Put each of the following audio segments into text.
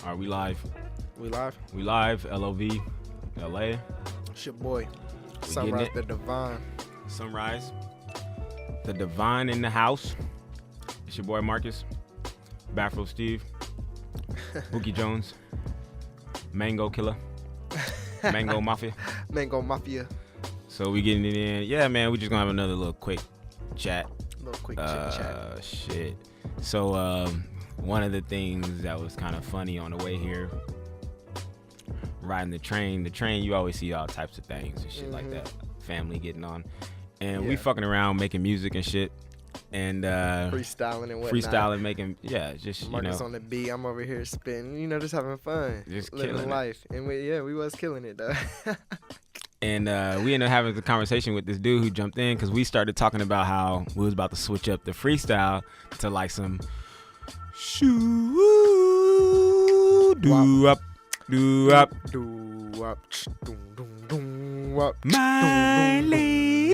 Are we live? We live? We live. LOV, LA. It's your boy. We Sunrise getting the Divine. Sunrise. The Divine in the house. It's your boy Marcus. Baffro Steve. Bookie Jones. Mango Killer. Mango Mafia. Mango Mafia. So we getting it in. Yeah, man, we just gonna have another little quick chat. Little quick chit-chat. Shit. So, one of the things that was kind of funny on the way here, riding the train, you always see all types of things and shit like that. Family getting on. And we fucking around making music and shit. And freestyling and whatnot. Freestyling, making, just, Marcus on the beat. I'm over here spitting, just having fun. Just living killing life. And we was killing it, though. And we ended up having a conversation with this dude who jumped in because we started talking about how we was about to switch up the freestyle to like some do up. My lady,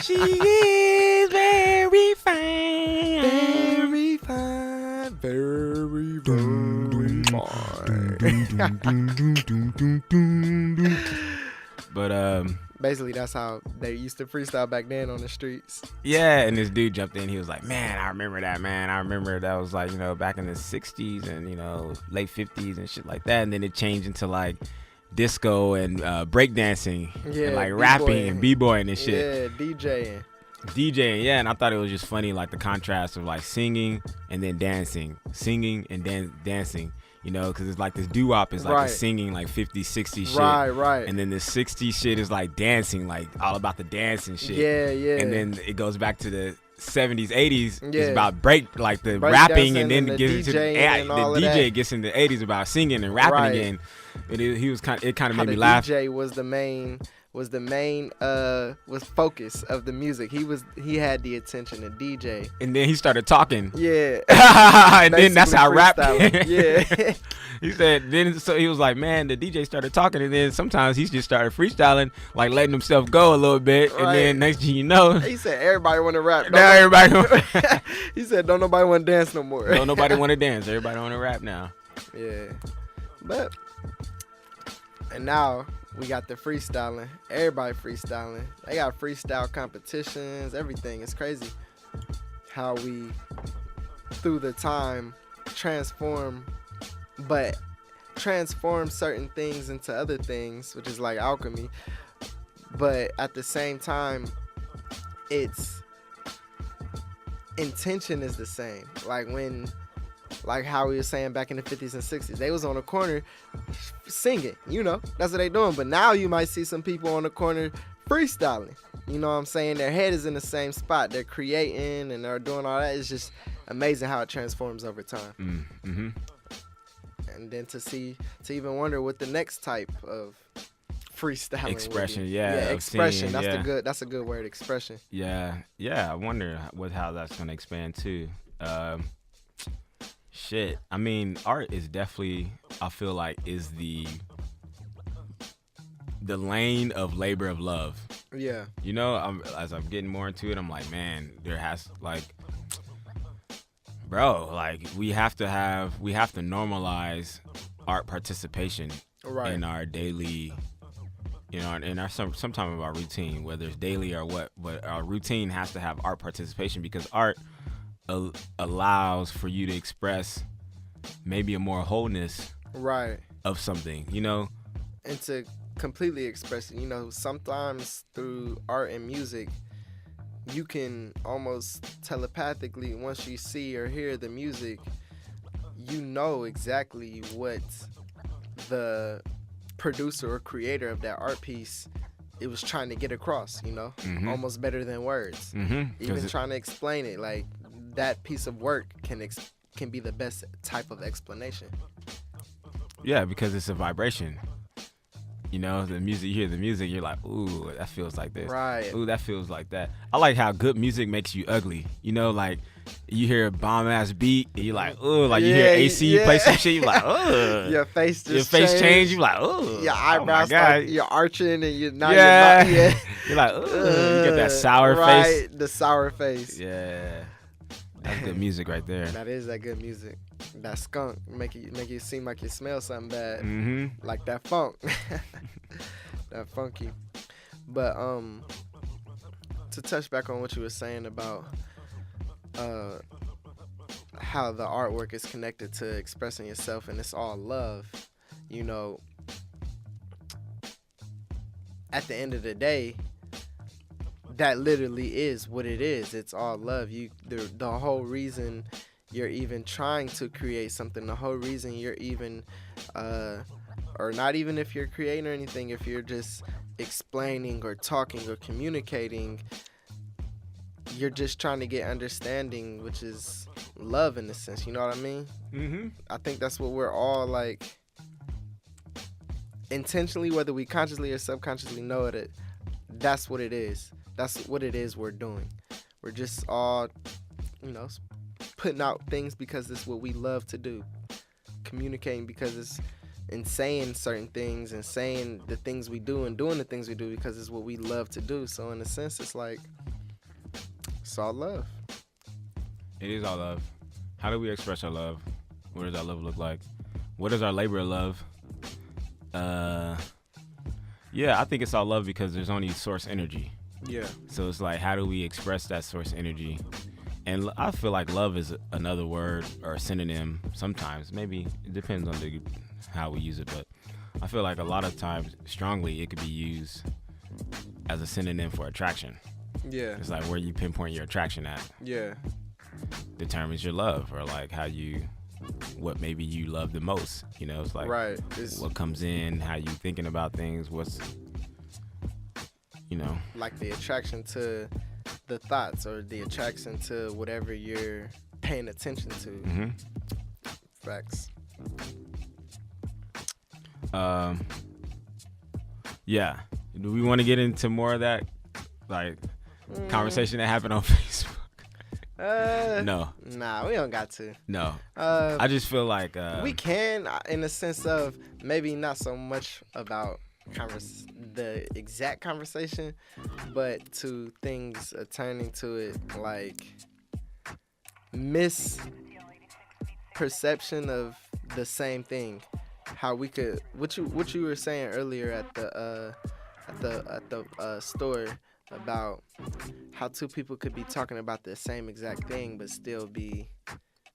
she is very fine, very fine, very fine. But basically that's how they used to freestyle back then on the streets. Yeah, and this dude jumped in. He was like, "Man, I remember that, man. I remember that was like, back in the 60s and, late 50s and shit like that. And then it changed into like disco and breakdancing and like rapping and b-boying and shit. Yeah, DJing, yeah. And I thought it was just funny, like the contrast of like singing and then dancing, singing and dancing. Because it's like this doo-wop is like the singing, like 50, 60 shit. Right. And then the 60 shit is like dancing, like all about the dance and shit. Yeah. And then it goes back to the 70s, 80s. It's about like the break rapping, and then the gets into the DJ gets in the 80s about singing and rapping again. It kind of made me laugh. DJ was focus of the music. He had the attention of DJ. And then he started talking. Yeah. And then that's how rap. Yeah. He said, so he was like, man, the DJ started talking, and then sometimes he just started freestyling, like letting himself go a little bit, and then next thing you know, he said everybody want to rap. Now everybody. He said don't nobody want to dance no more. Don't nobody want to dance. Everybody want to rap now. Yeah. And now we got the freestyling. Everybody freestyling. They got freestyle competitions, everything. It's crazy how we, through the time, transform certain things into other things, which is like alchemy. But at the same time, its intention is the same. Like how we were saying back in the 50s and 60s. They was on the corner singing, that's what they doing. But now you might see some people on the corner freestyling. You know what I'm saying? Their head is in the same spot. They're creating and they're doing all that. It's just amazing how it transforms over time. Mm-hmm. And then to even wonder what the next type of freestyling expression, expression. Seeing, that's a good word, expression. Yeah. I wonder how that's gonna expand too. Shit. I mean, art is definitely, I feel like, is the lane of labor of love. Yeah. As I'm getting more into it, I'm like, man, there has we have to normalize art participation in our daily, in our sometime of our routine, whether it's daily or what, but our routine has to have art participation because art allows for you to express maybe a more wholeness of something, and to completely express it. Sometimes through art and music you can almost telepathically, once you see or hear the music, exactly what the producer or creator of that art piece it was trying to get across, almost better than words. Even trying to explain it, like that piece of work can be the best type of explanation. Yeah, because it's a vibration. The music, you hear the music, you're like, ooh, that feels like this. Right. Ooh, that feels like that. I like how good music makes you ugly. Like you hear a bomb ass beat and you're like, ooh, like you hear AC play some shit, you're like, ugh. Your face change, you're like, ugh. Your eyebrows you're arching and you're not. You're like, ugh. You get that sour face. Right, the sour face. Yeah. good music right there. That is that good music. That skunk make you seem like you smell something bad. Mm-hmm. Like that funk. That funky. But to touch back on what you were saying about how the artwork is connected to expressing yourself, and it's all love, you know, at the end of the day, that literally is what it is. It's all love. The whole reason you're even trying to create something, the whole reason you're even or not even if you're creating or anything, if you're just explaining or talking or communicating, you're just trying to get understanding, which is love in a sense. You know what I mean? Mm-hmm. I think that's what we're all like, intentionally, whether we consciously or subconsciously know it, that's what it is. That's what it is we're doing. We're just all, you know, putting out things because it's what we love to do. Communicating because it's, and saying certain things and saying the things we do and doing the things we do because it's what we love to do. So in a sense, it's like, it's all love. It is all love. How do we express our love? What does our love look like? What is our labor of love? Yeah, I think it's all love because there's only source energy. Yeah. So it's like, how do we express that source energy? And I feel like love is another word or a synonym sometimes. Maybe it depends on how we use it, but I feel like a lot of times, strongly, it could be used as a synonym for attraction. Yeah. It's like where you pinpoint your attraction at. Yeah. Determines your love, or like what maybe you love the most. You know, it's like right. What comes in, how you thinking about things, what's, you know. Like the attraction to the thoughts or the attraction to whatever you're paying attention to. Mm-hmm. Facts. Yeah. Do we want to get into more of that, like, conversation that happened on Facebook? No. Nah, we don't got to. No. I just feel like we can, in the sense of maybe not so much about the exact conversation, but to things turning to it like misperception of the same thing. How we could, what you were saying earlier at the store about how two people could be talking about the same exact thing but still be,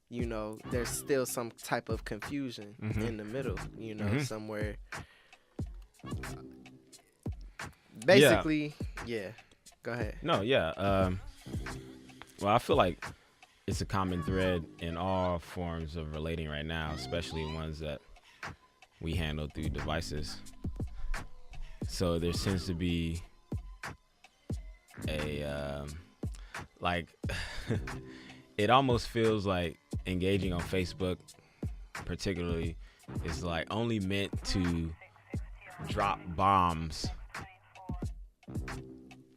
you know, there's still some type of confusion in the middle, you know, somewhere. Basically, yeah. Go ahead. No, yeah. Well, I feel like it's a common thread in all forms of relating right now, especially ones that we handle through devices. So there seems to be a like it almost feels like engaging on Facebook particularly is like only meant to drop bombs.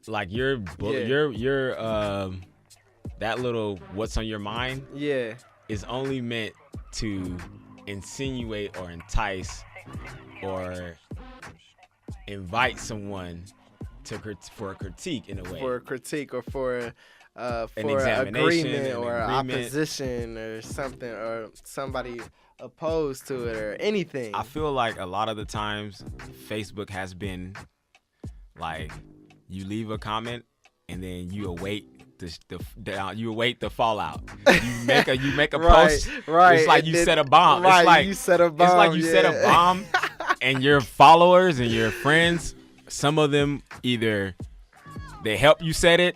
Like your that little what's on your mind is only meant to insinuate or entice or invite someone for a critique in a way. For a critique or for an agreement or opposition or something, or somebody opposed to it or anything. I feel like a lot of the times Facebook has been like, you leave a comment and then you await the fallout. You make a post. Right. It's like you set a bomb. Right. It's like you set a bomb. It's like you set a bomb, and your followers and your friends, some of them either they help you set it,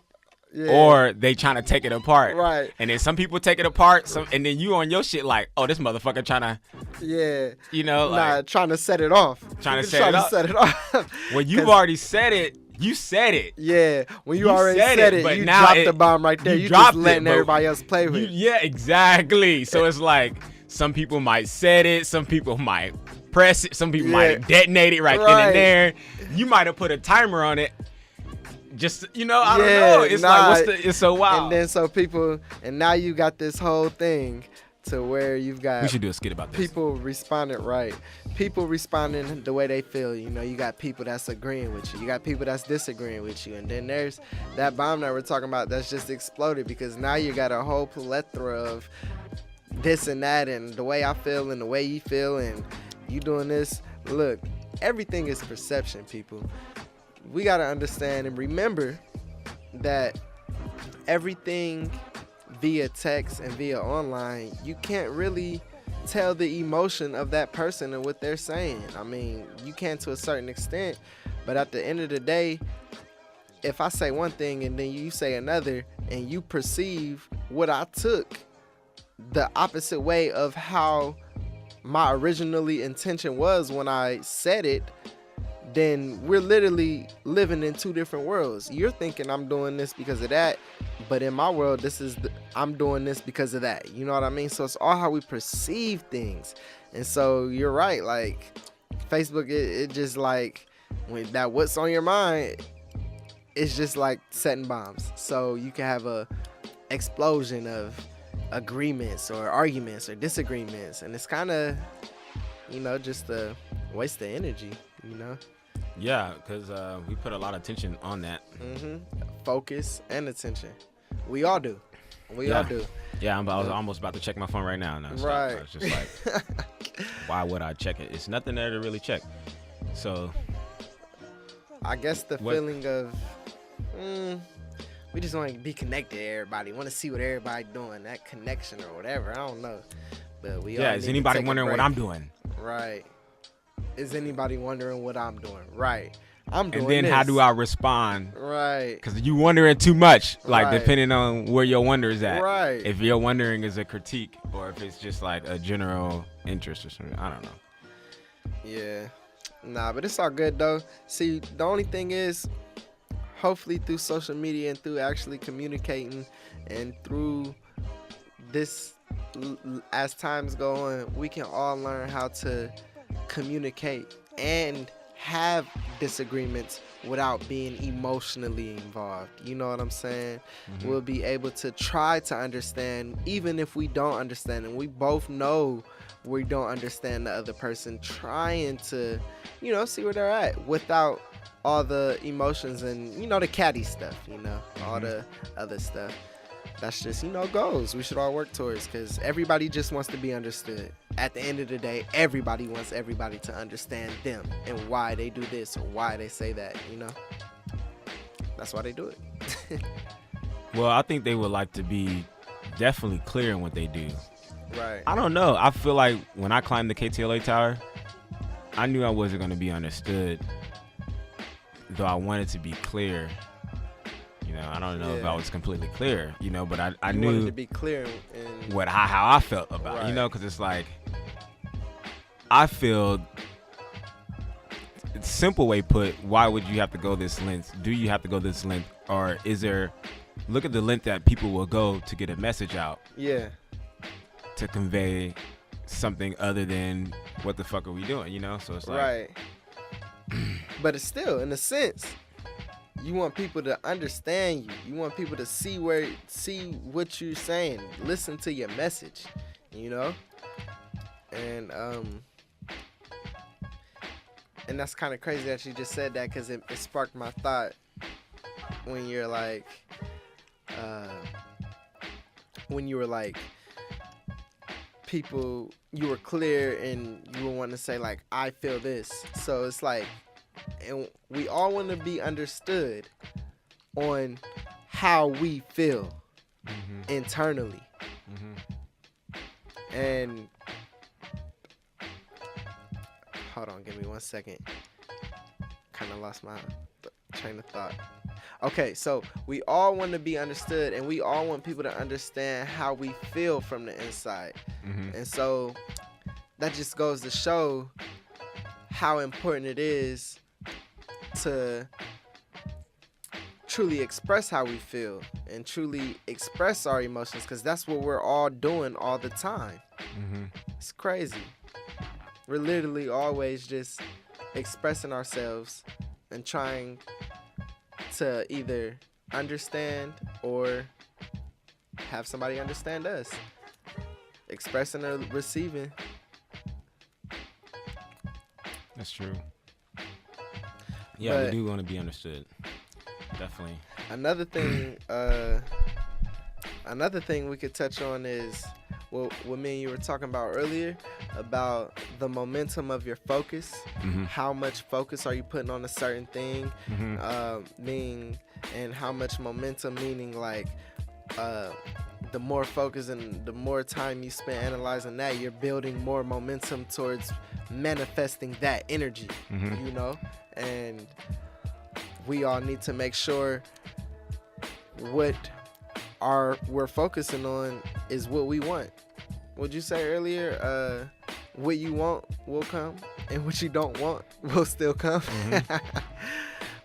or they trying to take it apart. Right. And then some people take it apart. And then you on your shit like, oh, this motherfucker trying to. Yeah. You know. Like, trying to set it off. Trying to set it off. When you've already said it. You said it. Yeah, when you already said it, you dropped the bomb right there. You just letting everybody else play with it. Yeah, exactly. So it's like some people might set it, some people might press it, some people might detonate it right then and there. You might have put a timer on it. Just, you know, I don't know. It's like, it's so wild. And then so people, and now you got this whole thing to where you've got we should do a skit about this. People responding right. People responding the way they feel. You know, you got people that's agreeing with you. You got people that's disagreeing with you. And then there's that bomb that we're talking about that's just exploded because now you got a whole plethora of this and that and the way I feel and the way you feel and you doing this. Look, everything is perception, people. We got to understand and remember that everything via text and via online, you can't really tell the emotion of that person and what they're saying. I mean, you can to a certain extent, but at the end of the day, if I say one thing and then you say another and you perceive what I took the opposite way of how my originally intention was when I said it, then we're literally living in two different worlds. You're thinking I'm doing this because of that, but in my world, I'm doing this because of that. You know what I mean? So it's all how we perceive things. And so you're right. Like Facebook, it just like when that what's on your mind, it's just like setting bombs. So you can have a explosion of agreements or arguments or disagreements, and it's kind of, you know, just a waste of energy, you know. Yeah, because we put a lot of attention on that. Focus and attention. We all do. We all do. Yeah, I was almost about to check my phone right now. Right. I was just like, why would I check it? It's nothing there to really check. So I guess the feeling of we just want to be connected to everybody. Want to see what everybody doing. That connection or whatever. I don't know. But we all is anybody wondering what I'm doing? Right. Is anybody wondering what I'm doing? Right. I'm doing and then this. How do I respond? Right. Because you wondering too much, like Right. depending on where your wonder is at. Right. If your wondering is a critique or if it's just like a general interest or something, I don't know. Yeah. Nah, but it's all good though. See, the only thing is, hopefully through social media and through actually communicating and through this, as times go on, we can all learn how to communicate and have disagreements without being emotionally involved. You know what I'm saying? We'll be able to try to understand, even if we don't understand, and we both know we don't understand the other person, trying to, you know, see where they're at without all the emotions and, you know, the catty stuff, you know, all the other stuff. That's just, you know, goals we should all work towards, because everybody just wants to be understood. At the end of the day, everybody wants everybody to understand them and why they do this or why they say that, you know. That's why they do it. Well, I think they would like to be definitely clear in what they do. Right. I don't know. I feel like when I climbed the KTLA tower, I knew I wasn't going to be understood, though I wanted to be clear. You know, I don't know if I was completely clear, you know, but I knew wanted to be clear in how I felt about it, you know, because it's like, I feel, simple way put, why would you have to go this length? Do you have to go this length? Or is there, look at the length that people will go to get a message out. Yeah. To convey something other than what the fuck are we doing, you know? So it's like. Right. But it's still, in a sense, you want people to understand you. You want people to see what you're saying, listen to your message, you know? And that's kind of crazy that you just said that, because it sparked my thought when you're like, people, you were clear and you were wanting to say like, I feel this. So it's like, and we all want to be understood on how we feel internally. And hold on, give me 1 second. Kind of lost my train of thought. Okay, so we all want to be understood, and we all want people to understand how we feel from the inside. And so that just goes to show how important it is to truly express how we feel and truly express our emotions, because that's what we're all doing all the time. It's crazy. We're literally always just expressing ourselves and trying to either understand or have somebody understand us. expressing or receiving. That's true. Yeah, But we do want to be understood. Definitely. another thing we could touch on is what me and you were talking about earlier about the momentum of your focus. Mm-hmm. How much focus are you putting on a certain thing? Mm-hmm. And how much momentum, meaning like the more focus and the more time you spend analyzing that, you're building more momentum towards manifesting that energy. Mm-hmm. You know, and we all need to make sure what we're focusing on is what we want. What'd you say earlier? What you want will come, and what you don't want will still come. Mm-hmm.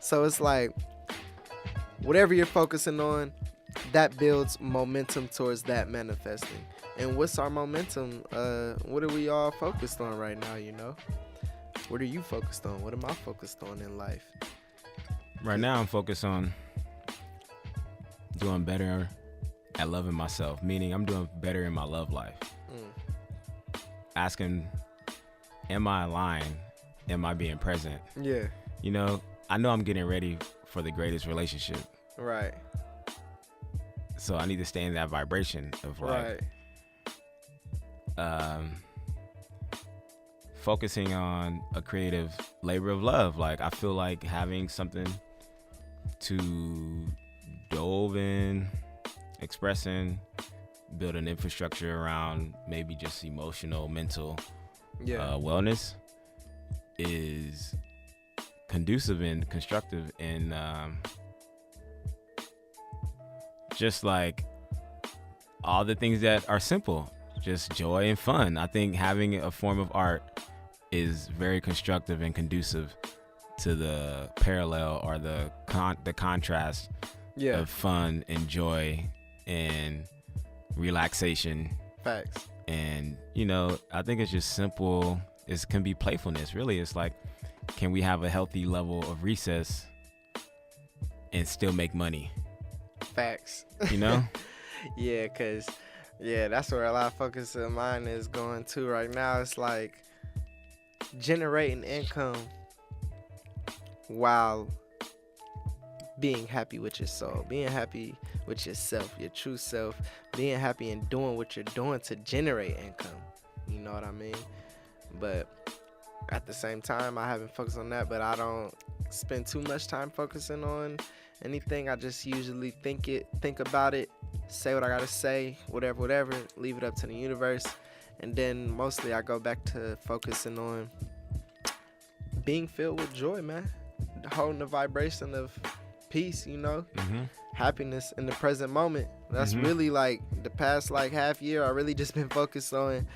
So it's like whatever you're focusing on, that builds momentum towards that manifesting. And what's our momentum? What are we all focused on right now? You know, what are you focused on? What am I focused on in life? Right now, I'm focused on doing better at loving myself, meaning I'm doing better in my love life. Asking, am I aligned? Am I being present? Yeah. You know, I know I'm getting ready for the greatest relationship. Right. So I need to stay in that vibration of like, focusing on a creative labor of love. Like, I feel like having something to dove in, expressing, build an infrastructure around maybe just emotional, mental wellness is conducive and constructive, and just like all the things that are simple, just joy and fun. I think having a form of art is very constructive and conducive to the parallel or the contrast of fun and joy and relaxation. Facts. And you know, I think it's just simple. It can be playfulness, really. It's like, can we have a healthy level of recess and still make money? Facts. You know? Yeah, because that's where a lot of focus of mine is going to right now. It's like generating income while being happy with your soul, being happy with yourself, your true self, being happy and doing what you're doing to generate income. You know what I mean? But at the same time, I haven't focused on that, but I don't spend too much time focusing on anything. I just usually think about it, say what I gotta say, whatever, leave it up to the universe. And then mostly I go back to focusing on being filled with joy, man. Holding the vibration of peace, you know, happiness in the present moment. That's really like the past like half year. I really just been focused on,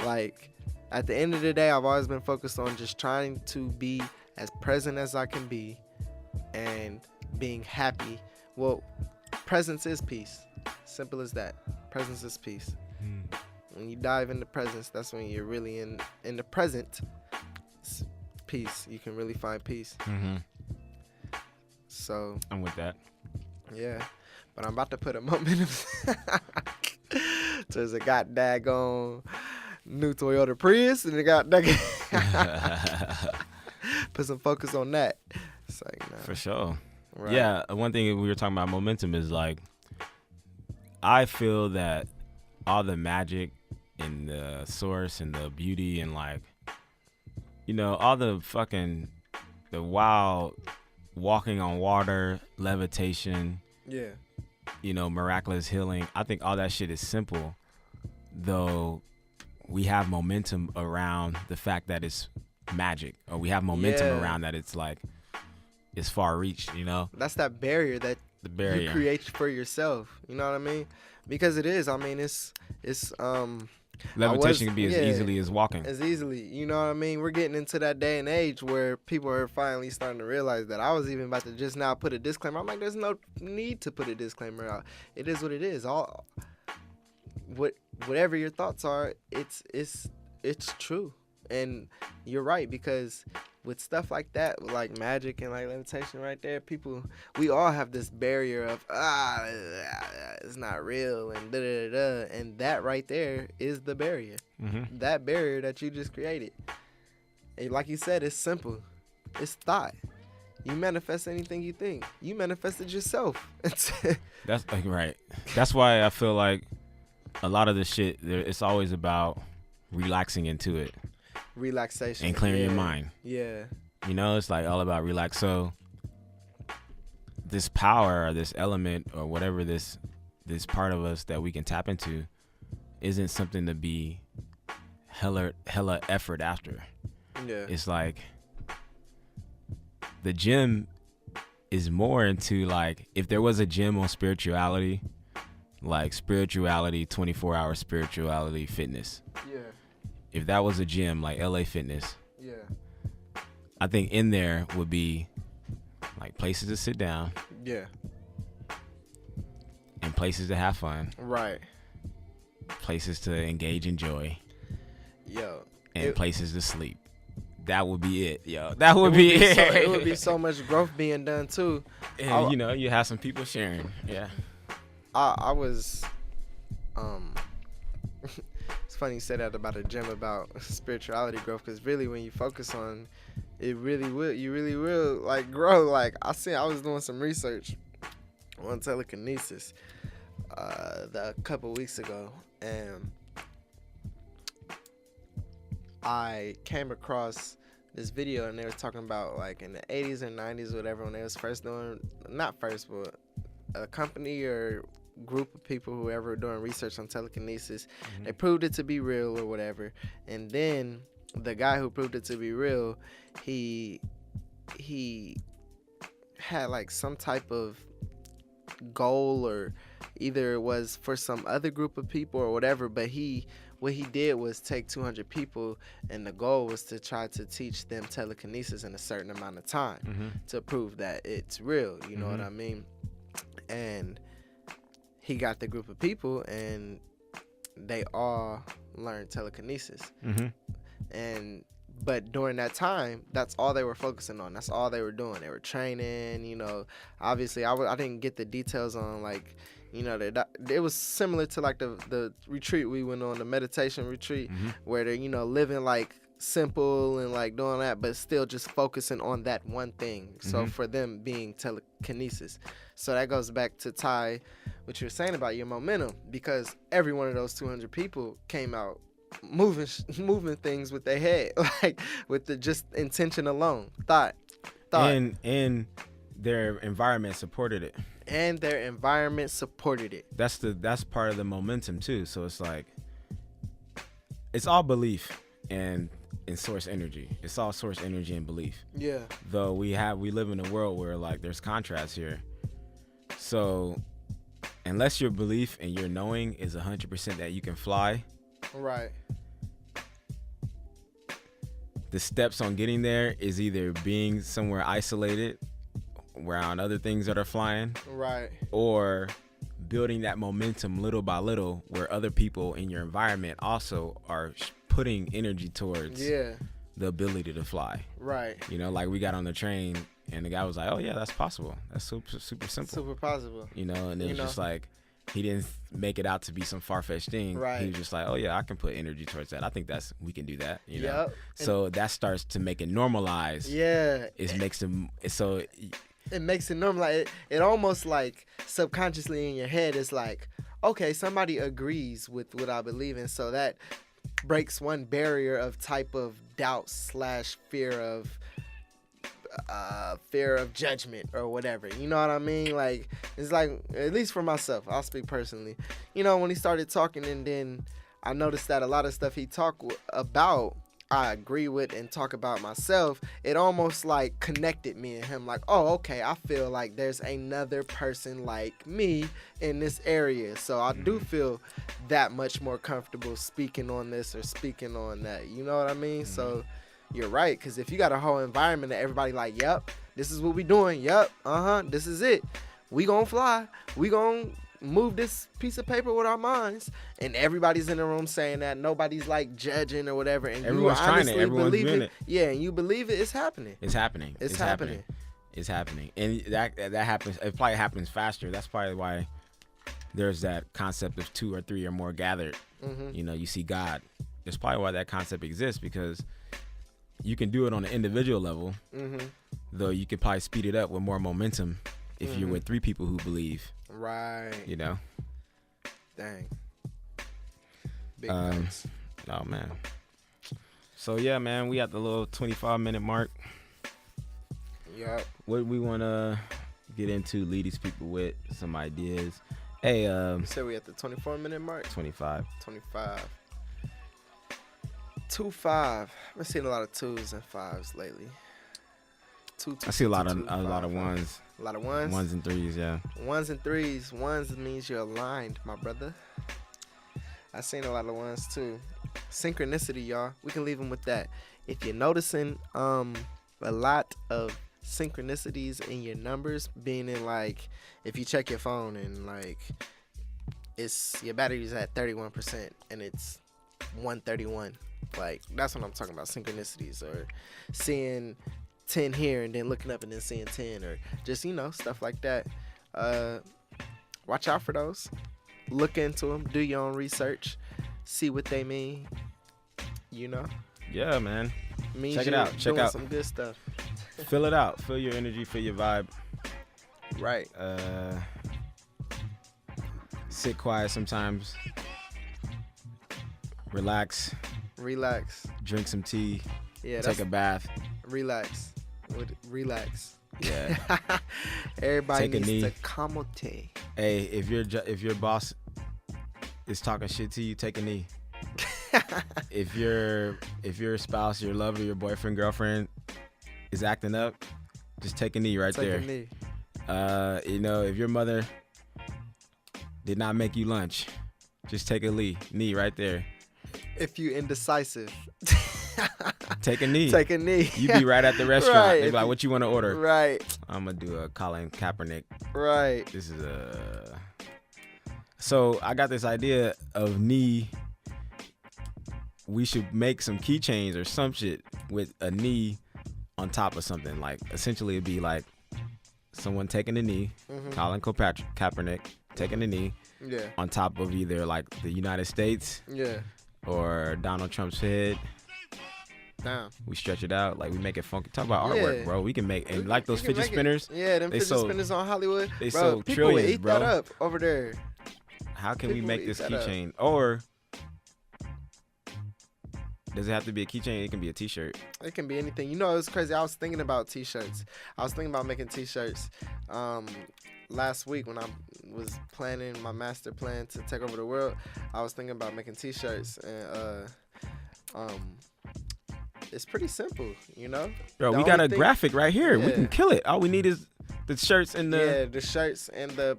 like, at the end of the day, I've always been focused on just trying to be as present as I can be and being happy. Well, presence is peace. Simple as that. Presence is peace. When you dive into presence, that's when you're really in the present peace. You can really find peace. So I'm with that. Yeah, but I'm about to put a momentum towards a got daggone new Toyota Prius, and it got put some focus on that. It's like, nah. For sure. Right. Yeah, one thing we were talking about momentum is like, I feel that all the magic and the source and the beauty and like, you know, all the wild walking on water, levitation, you know, miraculous healing. I think all that shit is simple, though we have momentum around the fact that it's magic, or we have momentum around that it's like, it's far reached, you know? That's that barrier that you create for yourself. You know what I mean? Because it is. I mean, it's levitation can be as easily as walking. As easily, you know what I mean? We're getting into that day and age where people are finally starting to realize that. I was even about to just now put a disclaimer. I'm like, there's no need to put a disclaimer out. It is what it is. Whatever your thoughts are, it's true. And you're right, because with stuff like that, like magic and like levitation right there, we all have this barrier of it's not real and da da da, and that right there is the barrier. Mm-hmm. That barrier that you just created. And like you said, it's simple. It's thought. You manifest anything you think. You manifested yourself. That's like, right. That's why I feel like a lot of the shit, it's always about relaxing into it. Relaxation. And clearing your mind. Yeah. You know, it's like all about relax. So this power or this element or whatever this part of us that we can tap into isn't something to be hella effort after. Yeah. It's like the gym is more into like, if there was a gym on spirituality, like spirituality, 24-hour spirituality fitness. Yeah. If that was a gym like LA Fitness, yeah, I think in there would be like places to sit down. Yeah. And places to have fun. Right. Places to engage in joy. Yo. And places to sleep. That would be it, yo. That would be it. It would be so much growth being done too. And you know, you have some people sharing. Yeah. I was it's funny you said that about a gym about spirituality growth, because really when you focus on it, you really will like grow. Like I was doing some research on telekinesis a couple weeks ago, and I came across this video, and they were talking about like in the 80s and 90s or whatever, when they was first doing, not first, but a company or group of people, whoever were doing research on telekinesis, they proved it to be real or whatever. And then the guy who proved it to be real, he had like some type of goal, or either it was for some other group of people or whatever, but what he did was take 200 people, and the goal was to try to teach them telekinesis in a certain amount of time to prove that it's real, you know what I mean? And he got the group of people, and they all learned telekinesis. But during that time, that's all they were focusing on. That's all they were doing. They were training, you know. Obviously, I didn't get the details on, like, you know, it was similar to, like, the retreat we went on, the meditation retreat, where they're, you know, living, like, simple and, like, doing that, but still just focusing on that one thing. So for them being telekinesis. So that goes back to Ty, what you were saying about your momentum, because every one of those 200 people came out moving things with their head, like with the just intention alone, thought, and their environment supported it. That's part of the momentum too. So it's like, it's all belief and in source energy. It's all source energy and belief. Yeah. Though we live in a world where like there's contrast here. So unless your belief and your knowing is 100% that you can fly, right, the steps on getting there is either being somewhere isolated around other things that are flying, right, or building that momentum little by little where other people in your environment also are putting energy towards the ability to fly. Right. You know, like we got on the train and the guy was like, "Oh yeah, that's possible. That's super simple. Super possible." You know, and it was just like, he didn't make it out to be some far-fetched thing. Right. He was just like, "Oh yeah, I can put energy towards that. I think we can do that." You know. Yep. So that starts to make it normalize. Yeah. It makes it normalize. It almost like subconsciously in your head is like, okay, somebody agrees with what I believe in, so that breaks one barrier of type of doubt / fear of judgment or whatever, you know what I mean? Like, it's like, at least for myself, I'll speak personally, you know, when he started talking, and then I noticed that a lot of stuff he talked about I agree with and talk about myself, it almost like connected me and him, like, oh, okay, I feel like there's another person like me in this area, so I do feel that much more comfortable speaking on this or speaking on that, you know what I mean? So you're right, because if you got a whole environment that everybody like, yep, this is what we doing, yep, this is it, we gonna fly, we gonna move this piece of paper with our minds, and everybody's in the room saying that, nobody's like judging or whatever, and everyone's you trying it, everyone's believe doing it. Yeah, and you believe it, it's happening. It's happening. It's happening. It's happening, and that happens. It probably happens faster. That's probably why there's that concept of 2 or 3 or more gathered. Mm-hmm. You know, you see God. That's probably why that concept exists, because you can do it on an individual level, mm-hmm. though you could probably speed it up with more momentum if mm-hmm. you're with 3 people who believe. Right. You know? Dang. Big facts. Oh, man. So, yeah, man, we at the little 25-minute mark. Yep. What we want to get into, lead these people with some ideas. Hey, so we at the 24-minute mark? 25. 25. 2-5. I've been seeing a lot of 2s and 5s lately. I see a lot of ones. A lot of ones? 1s and 3s, yeah. 1s and 3s. 1s means you're aligned, my brother. I've seen a lot of 1s too. Synchronicity, y'all. We can leave them with that. If you're noticing a lot of synchronicities in your numbers, being in like, if you check your phone and like it's your battery's at 31% and it's 131, like that's what I'm talking about, synchronicities. Or seeing 10 here and then looking up and then seeing 10, or just, you know, stuff like that. Watch out for those. Look into them, do your own research, see what they mean, you know. Yeah, man. Check it out. Check out some good stuff. Fill it out. Feel your energy. Feel your vibe. Right. Sit quiet sometimes. Relax. Drink some tea. Yeah. Take a bath. Relax. Yeah. Everybody Take needs to kamote. Hey, if your boss is talking shit to you, take a knee. If your spouse, your lover, your boyfriend, girlfriend is acting up, just take a knee right there. Take a knee. You know, if your mother did not make you lunch, just take a knee right there. If you indecisive, take a knee. Take a knee. You be right at the restaurant. Right. They be like, what you want to order? Right. I'm going to do a Colin Kaepernick. Right. This is So I got this idea of knee. We should make some keychains or some shit with a knee on top of something. Like, essentially it'd be like someone taking a knee, mm-hmm. Colin Kaepernick taking a knee, yeah, on top of either like the United States, yeah, or Donald Trump's head. Damn. We stretch it out, like we make it funky. Talk about artwork, bro. We can make, and like those fidget spinners. Yeah, them fidget spinners on Hollywood. They bro, sold people trillions, would eat bro. that up over there. How can we make this keychain? Or does it have to be a keychain? It can be a T-shirt. It can be anything. You know, it's crazy. I was thinking about T-shirts. I was thinking about making T-shirts last week when I was planning my master plan to take over the world. I was thinking about making T-shirts, and it's pretty simple, you know. Bro, we got a graphic right here. Yeah. We can kill it. All we need is the shirts and the shirts and the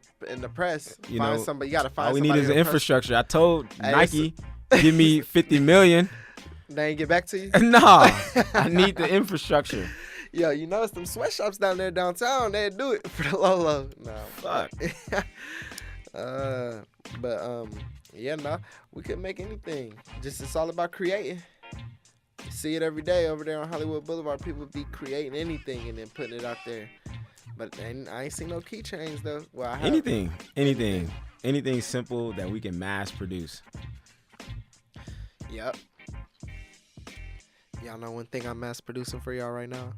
press. You find somebody. You gotta find. All we need is the infrastructure. I told Nike, give me $50 million. They ain't get back to you? Nah, I need the infrastructure. Yo, you know, it's them sweatshops down there downtown. They'd do it for the low. Nah, fuck. Yeah, nah, we could make anything. Just, it's all about creating. You see it every day over there on Hollywood Boulevard. People be creating anything and then putting it out there. But I ain't seen no keychains though. Well, I have. Anything simple that we can mass produce. Yep. Y'all know one thing I'm mass producing for y'all right now?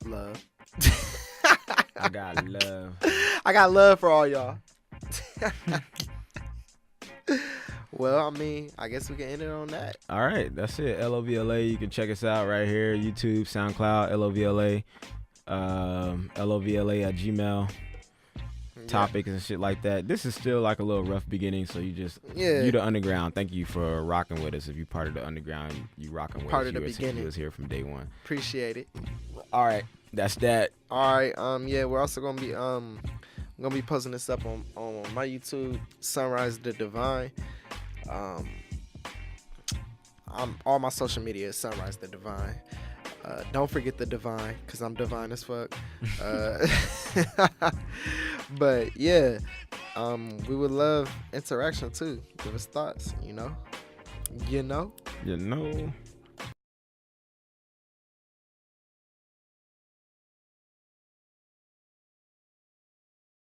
Love. I got love. I got love for all y'all. Well, I mean, I guess we can end it on that. All right, that's it. LOVLA. You can check us out right here. YouTube, SoundCloud, LOVLA. LOVLA at Gmail. Topics and shit like that. This is still like a little rough beginning, so you the underground. Thank you for rocking with us. If you're part of the underground, you rocking with us. Part of the beginning. You was here from day one. Appreciate it. All right, that's that. All right. Yeah, we're also gonna be posting this up on my YouTube, Sunrise the Divine. All my social media is Sunrise the Divine. Don't forget the divine, because I'm divine as fuck. But yeah, We would love interaction too. Give us thoughts, you know. You know.